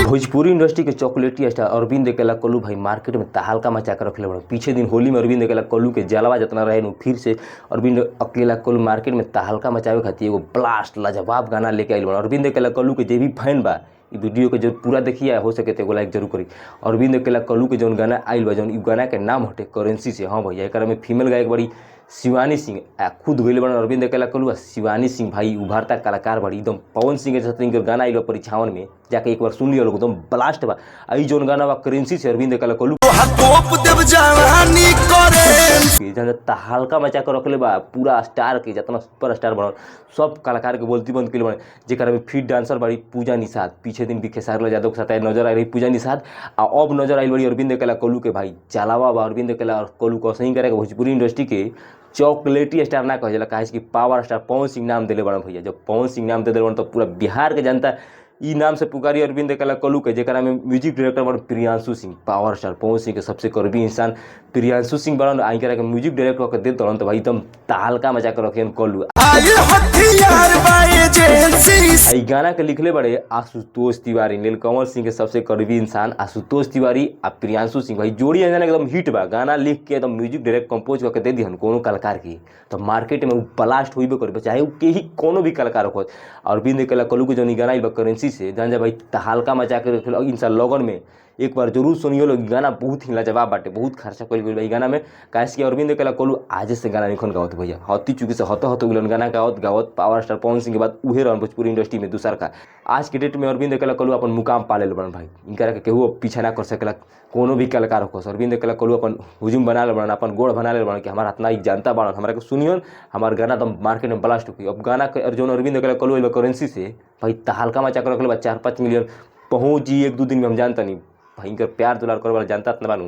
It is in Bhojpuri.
भोजपुरी इंडस्ट्री के चॉकलेटी स्टार अरविंद अकेला कल्लू भाई मार्केट में तहलका मचा कर रखले बड़े। पीछे दिन होली में अरविंद अकेला कल्लू के जलवा जितना रहे फिर से अरविंद अकेला कल्लू मार्केट में तहलका मचावे खातिर एगो ब्लास्ट लाजवाब गाना लेके आइल बड़ा। अरविंद अकेला कल्लू के जे भी फैन बा ई वीडियो के जरूर पूरा देखिए, हो सके तो एगो लाइक जरूर करी। अरविंद अकेला कल्लू के जौन गाना आइल बा, जौन ई गाना के नाम हटे करेंसी से। हाँ भैया, एक में फीमेल गायक बड़ी शिवानी सिंह खुद गई बड़ा अरविंद अकेला कल्लू। शिवानी सिंह भाई उभरता कलाकार बड़ी एकदम। पवन सिंह के साथ इनकर गाना आइल परीक्षावन में जाके एक बार सुन लिया लोग, एकदम ब्लास्ट बा। आई जौन गाना बा करेंसी से अरविंद अकेला कल्लू तहलका मचा कर रखले बा। पूरा स्टार के जितना सुपर स्टार बना सब कलाकार के बोलती बंद के बने, जेकर में फिट डांसर बड़ी पूजा निषाद। पीछे दिन भी खेसारी यादव के साथ नजर आ रही पूजा निषाद, आ अब नजर आई बड़ी अरविंद अकेला कल्लू के भाई जलावा बा। अरविंद अकेला कल्लू को सही करेगा भोजपुरी इंडस्ट्री के चॉकलेटी स्टार ना कहे जाला, काहे कि पावर स्टार पवन सिंह नाम दिले बड़ा भैया। जब पवन सिंह नाम दे दिले बड़ा तो पूरा बिहार के जनता ई नाम से पुकारी अरविंद अकेला कल्लू के, जेकरा में म्यूजिक डायरेक्टर बड़ा प्रियांशु सिंह। पावर स्टार पवन सिंह के सबसे करीबी इंसान प्रियांशु सिंह बड़ा आई करा के म्यूजिक डायरेक्टर के दे दौरान तो भाई एकदम तहलका मचा कर रखे कल्लू। ई गाना के लिखले बड़े आशुतोष तिवारी, नीलकमल सिंह के सबसे करीबी इंसान आशुतोष तिवारी आ प्रियांशु सिंह। भाई जोड़ी एकदम हिट बा। गाना लिख के एकदम म्यूजिक डायरेक्ट कंपोज करके दे दिहन कोनो कलाकार की तो मार्केट में ब्लास्ट हुई करे, चाहे वो के ही कोनो भी कलाकार हो। अरविंद अकेला कल्लू के जो गाना बा करेंसी से जान जा भाई तहलका मचा के इंसान लगन में एक बार जरूर सुनियो लोग। गाना बहुत ही लाजवाब बाटे, बहुत खर्चा कल गई गाना में। काहे कि अरविंद अकेला कल्लू आज से गाना निखन गावत भैया, हती चुकी से हतो गाना गावत गावत पावर स्टार पवन सिंह के बाद उहे रहन भोजपुरी इंडस्ट्री में दूसर का। आज के डेट में अरविंद अकेला कल्लू अपन मुकाम पा ले बन भाई, इनका केहू पीछा ना कर सकेला कोनो भी कलाकार हो। अरविंद अकेला कल्लू अपन हुजूम बना ले बन, अपन गोड़ बना ले बन कि हमारा इतना जनता बन, हमारा के सुनियन हमार गाना एकदम मार्केट में ब्लास्ट होगी। अब गाना जो अरविंद अकेला कल्लू करेंसी से भाई तहलका मचा कर रखले 4-5 मिलियन पहुँची 1-2 दिन में। हम जानता नहीं भाई, इनकर प्यार दुलार करे वाला जानता इतना बानू।